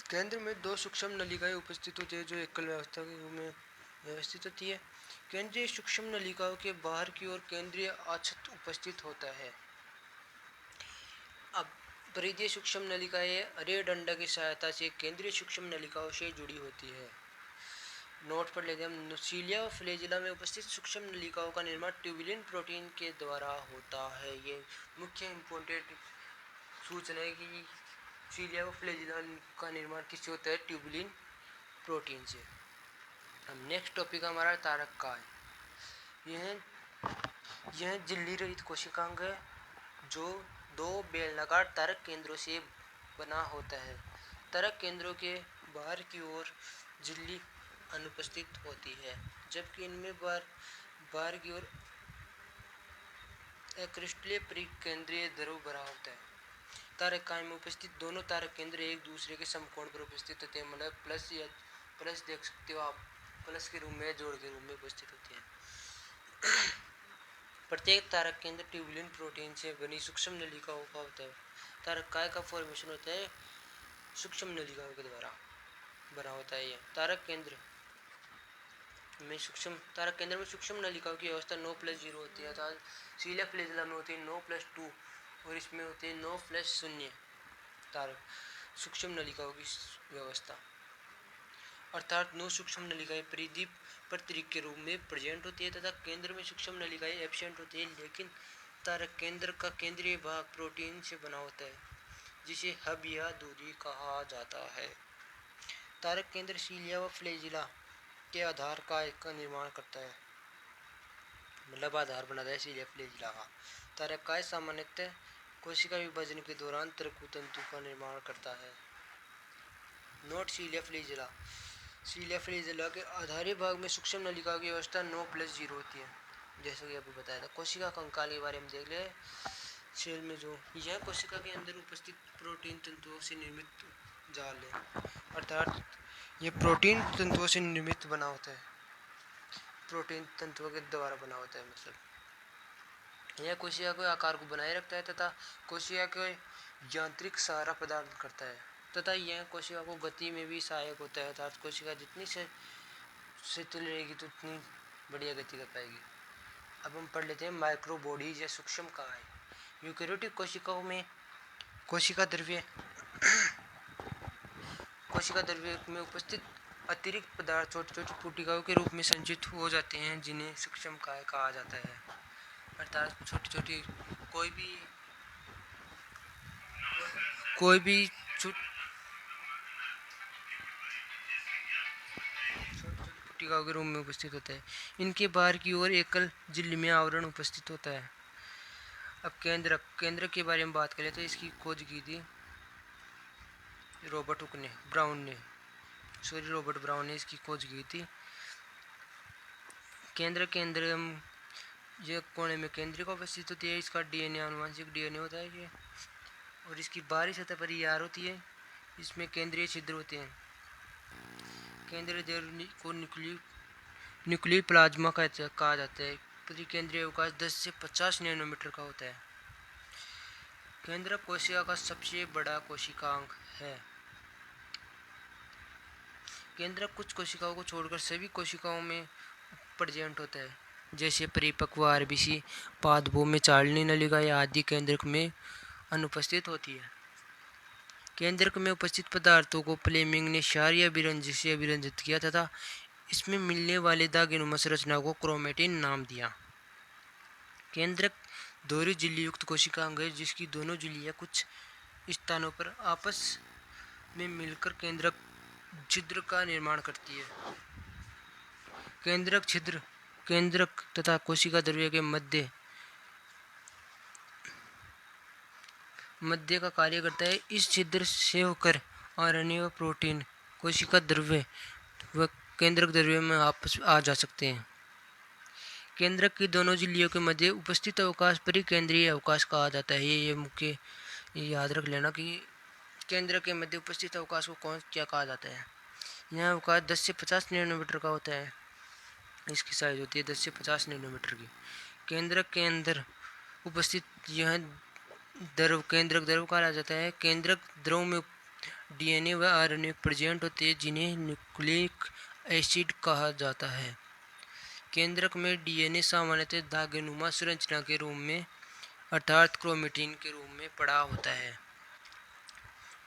केंद्र में 2 सूक्ष्म नलिकाएं उपस्थित होती है जो एकल व्यवस्था के रूप में व्यवस्थित होती है। केंद्रीय सूक्ष्म नलिकाओं के बाहर की ओर केंद्रीय आच्छादित उपस्थित होता है। अब परिधीय सूक्ष्म नलिकाएं हरे डंडा की सहायता से केंद्रीय सूक्ष्म नलिकाओं से जुड़ी होती है। नोट पर लेते हम सीलिया और फ्लैजिला में उपस्थित सूक्ष्म नलिकाओं का निर्माण ट्यूबुलिन प्रोटीन के द्वारा होता है। ये मुख्य इम्पोर्टेंट सूचना है कि सीलिया और फ्लैजिला का निर्माण किससे होता है? ट्यूबुलिन प्रोटीन से। अब नेक्स्ट टॉपिक हमारा तारक काय। यह झिल्ली रहित कोशिकांग है जो 2 बेलनाकार तारक केंद्रों से बना होता है। तारक केंद्रों के बाहर की ओर झिल्ली अनुपस्थित होती है, जबकि इनमें बाहर की ओर क्रिस्टलीय परिकेंद्रीय ध्रुव भरा होता है। तारक काय में उपस्थित दोनों तारक केंद्र एक दूसरे के समकोण पर उपस्थित होते हैं, मतलब प्लस देख सकते हो आप, प्लस के रूप में जोड़ के रूप में उपस्थित होते हैं। प्रत्येक तारक केंद्र ट्यूबुलिन प्रोटीन से बनी सूक्ष्म नलिकाओं का होता है। तारक काय का फॉर्मेशन होता है सूक्ष्म नलिकाओं के द्वारा बना होता है। यह तारक केंद्र में सूक्ष्म नलिकाओं की व्यवस्था 9+0 होती है, अर्थात सीलिया फ्लैजिला में होती है 9+2 और इसमें होते हैं 9+0 तारक सूक्ष्म नलिकाओं की व्यवस्था, अर्थात 9 सूक्ष्म नलिकाएं परिधि पर त्रिक के रूप में प्रेजेंट होती है तथा केंद्र में सूक्ष्म नलिकाएं एब्सेंट होती है। लेकिन तारक केंद्र का केंद्रीय भाग प्रोटीन से बना होता है, जिसे हब या दूरी कहा जाता है। तारक केंद्र सीलिया व फ्लैजिला के आधार काय का निर्माण करता है, मतलब आधार बनाता है सीलिया फ्लैजिला का। तारक काय सामान्यतः कोशिका विभाजन के दौरान तरकु तंतु का निर्माण करता है। नोट सीलिया फ्लैजिला के आधारी भाग में सूक्ष्म नलिकाओं की व्यवस्था 9+0 होती है, जैसा कि अभी बताया था। कोशिका कंकाल के बारे में देख ले। सेल में जो यह कोशिका के अंदर उपस्थित प्रोटीन तंतुओं से निर्मित जाल है, अर्थात ये प्रोटीन तंतुओं से निर्मित बना होता है, प्रोटीन तंतुओं के द्वारा बना होता है। मतलब यह कोशिका के आकार को बनाए रखता है तथा कोशिका के यांत्रिक सहारा प्रदान करता है तथा यह कोशिका को गति में भी सहायक होता है, अर्थात कोशिका जितनी शिथिल रहेगी तो उतनी बढ़िया गति कर पाएगी। अब हम पढ़ लेते हैं माइक्रोबॉडीज या सूक्ष्म काय। यूकेरियोटिक कोशिकाओं में कोशिका द्रव्य में उपस्थित अतिरिक्त पदार्थ छोटी छोटी पुटिकाओं के रूप में संचित हो जाते हैं, जिन्हें सूक्ष्म काय कहा जाता है। अर्थात छोटी छोटी कोई भी पुटिकाओं के रूप में उपस्थित होता है। इनके बाहर की ओर एकल झिल्ली आवरण उपस्थित होता है। अब केंद्रक के बारे में बात करें तो इसकी खोज की थी रॉबर्ट ब्राउन ने इसकी खोज की थी। केंद्र के अंदर ये कोने में केंद्रिका उपस्थित होती है। इसका डीएनए आनुवांशिक डीएनए होता है ये, और इसकी बाहरी सतह पर यार होती है। इसमें केंद्रीय छिद्र होते हैं। केंद्रीय द्रव्य को न्यूक्लियर प्लाज्मा कहा जाता है। परिकेंद्रीय अवकाश 10 से 50 नैनोमीटर का होता है। केंद्रक कोशिका का सबसे बड़ा कोशिकांग है। केंद्रक कुछ कोशिकाओं को छोड़कर सभी कोशिकाओं में प्रेजेंट होता है, जैसे परिपक्व आरबीसी, पादपों में चालनी नलिका आदि केंद्रक में अनुपस्थित होती है। केंद्रक में उपस्थित पदार्थों को फ्लेमिंग ने क्षार या विरंज से अभिरंजित किया तथा इसमें मिलने वाले दागनुमा संरचना को क्रोमेटिन नाम दिया। केंद्रक दोहरी झिल्ली युक्त कोशिकांग है, जिसकी दोनों झिल्लियां कुछ स्थानों पर आपस में मिलकर केंद्रक छिद्र का निर्माण करती है। केंद्रक छिद्र केंद्रक तथा कोशिका द्रव्य के मध्य का कार्य करता है। इस छिद्र से होकर आरएनए व प्रोटीन कोशिका द्रव्य व केंद्रक द्रव्य में आपस आ जा सकते हैं। केंद्रक की दोनों झिल्लियों के मध्य उपस्थित अवकाश परिकेंद्रीय अवकाश कहा जाता है। ये मुख्य याद रख लेना कि केंद्र के मध्य उपस्थित अवकाश को क्या कहा जाता है। यह अवकाश 10 से 50 नैनोमीटर का होता है। इसकी साइज होती है 10 से 50 नैनोमीटर की। केंद्रक के अंदर उपस्थित यह केंद्रक द्रव कहा जाता है। केंद्रक द्रव में डीएनए व आरएनए प्रेजेंट होते हैं, जिन्हें न्यूक्लिक एसिड कहा जाता है। केंद्रक में डीएनए सामान्यतः धागनुमा संरचना के रूप में अर्थात क्रोमेटिन के रूप में पड़ा होता है।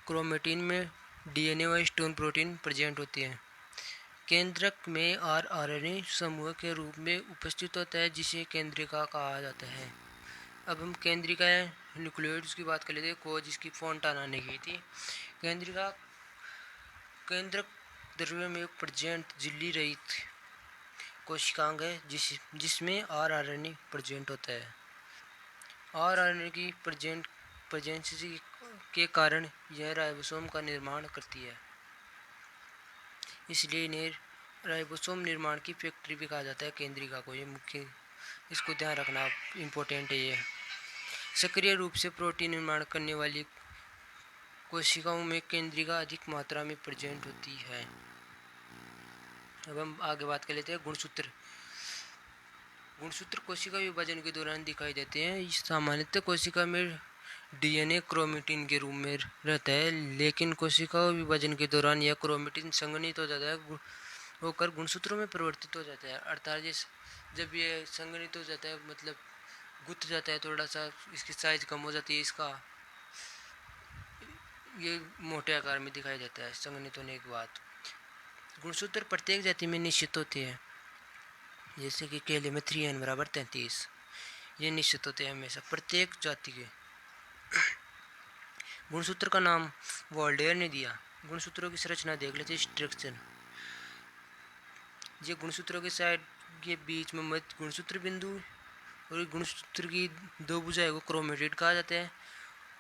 क्रोमेटिन में डीएनए व स्टोन प्रोटीन प्रेजेंट होते हैं। केंद्रक में आरएनए समूह के रूप में उपस्थित होता है, जिसे केंद्रिका कहा जाता है। अब हम केंद्रिका न्यूक्लियोइड्स की बात कर लेते हैं। खोज इसकी फोंटाना ने की थी। केंद्रक द्रव्य में प्रेजेंट झिल्ली रहित कोशिकांग है, जिसमें आरएनए प्रेजेंट होता है। आरएनए की प्रेजेंस के कारण यह राइबोसोम का निर्माण करती है, इसलिए इन्हें राइबोसोम निर्माण की फैक्ट्री भी कहा जाता है केंद्रिका को। ये मुख्य इसको ध्यान रखना इम्पोर्टेंट है। ये सक्रिय रूप से प्रोटीन निर्माण करने वाली कोशिकाओं में केंद्रिका अधिक मात्रा में प्रेजेंट होती है। अब हम आगे बात कर लेते हैं गुणसूत्र कोशिका विभाजन के दौरान दिखाई देते हैं। सामान्यतः कोशिका में डीएनए क्रोमेटिन के रूप में रहता है, लेकिन कोशिका विभाजन के दौरान यह क्रोमेटिन संघनित हो जाता है होकर गुणसूत्रों में परिवर्तित हो जाता है। अर्थात जब ये संघनित हो जाता है मतलब गुथ जाता है, थोड़ा सा इसकी साइज कम हो जाती है, इसका ये मोटे आकार में दिखाई देता है संघनित होने के बाद। गुणसूत्र प्रत्येक जाति में निश्चित होते हैं, जैसे कि केले में 3n बराबर 33 ये निश्चित होते हैं हमेशा प्रत्येक जाति के। गुणसूत्र का नाम वॉल्डेयर ने दिया। गुणसूत्रों की संरचना देख लेते हैं। स्ट्रक्चर ये गुणसूत्रों के साइड के बीच में मध्य गुणसूत्र बिंदु और गुणसूत्र की दो भुजाएं को क्रोमेटिड कहा जाता है,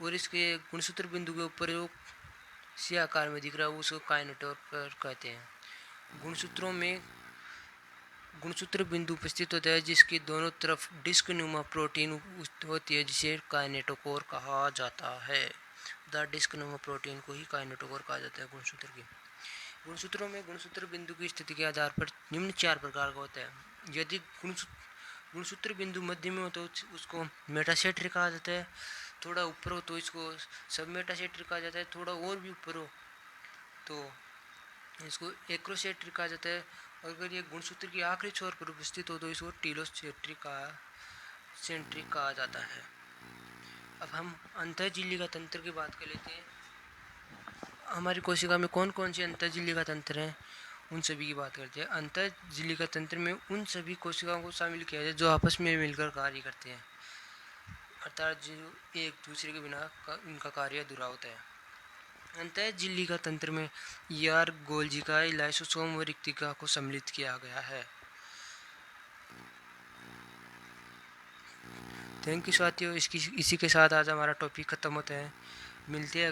और इसके गुणसूत्र बिंदु के ऊपर जो सी आकार में दिख रहा है उसको काइनेटोर कहते हैं। गुणसूत्र बिंदु उपस्थित होता है, जिसकी दोनों तरफ डिस्क नुमा प्रोटीन होती है, जिसे काइनेटोकोर कहा जाता है। डिस्क नुमा प्रोटीन को ही काइनेटोकोर कहा जाता है गुणसूत्र की। गुणसूत्रों में गुणसूत्र बिंदु की स्थिति के आधार पर निम्न 4 प्रकार का होता है। यदि गुणसूत्र बिंदु मध्य में हो तो उसको मेटासेंट्रिक कहा जाता है। थोड़ा ऊपर हो तो इसको सब मेटासेंट्रिक कहा जाता है। थोड़ा और भी ऊपर हो तो इसको एक्रोसेंट्रिक कहा जाता है। और अगर ये गुणसूत्र की आखिरी छोर पर उपस्थित हो तो इसको टीलोसेंट्रिक कहा जाता है। अब हम अंतःझिल्लिका तंत्र की बात कर लेते हैं। हमारी कोशिका में कौन कौन से अंतःझिल्लिका तंत्र हैं उन सभी की बात करते हैं। अंतर झिल्लिका तंत्र में उन सभी कोशिकाओं को शामिल किया जाए जो आपस में मिलकर कार्य करते हैं, अर्थात जो एक दूसरे के बिना उनका कार्य अधूरा होता है। अंतः झिल्लिका तंत्र में ईआर, गोल्जिका, लाइसोसोम व रिक्तिका को सम्मिलित किया गया है। थैंक यू साथियों, इसी के साथ आज हमारा टॉपिक ख़त्म होता है। मिलते हैं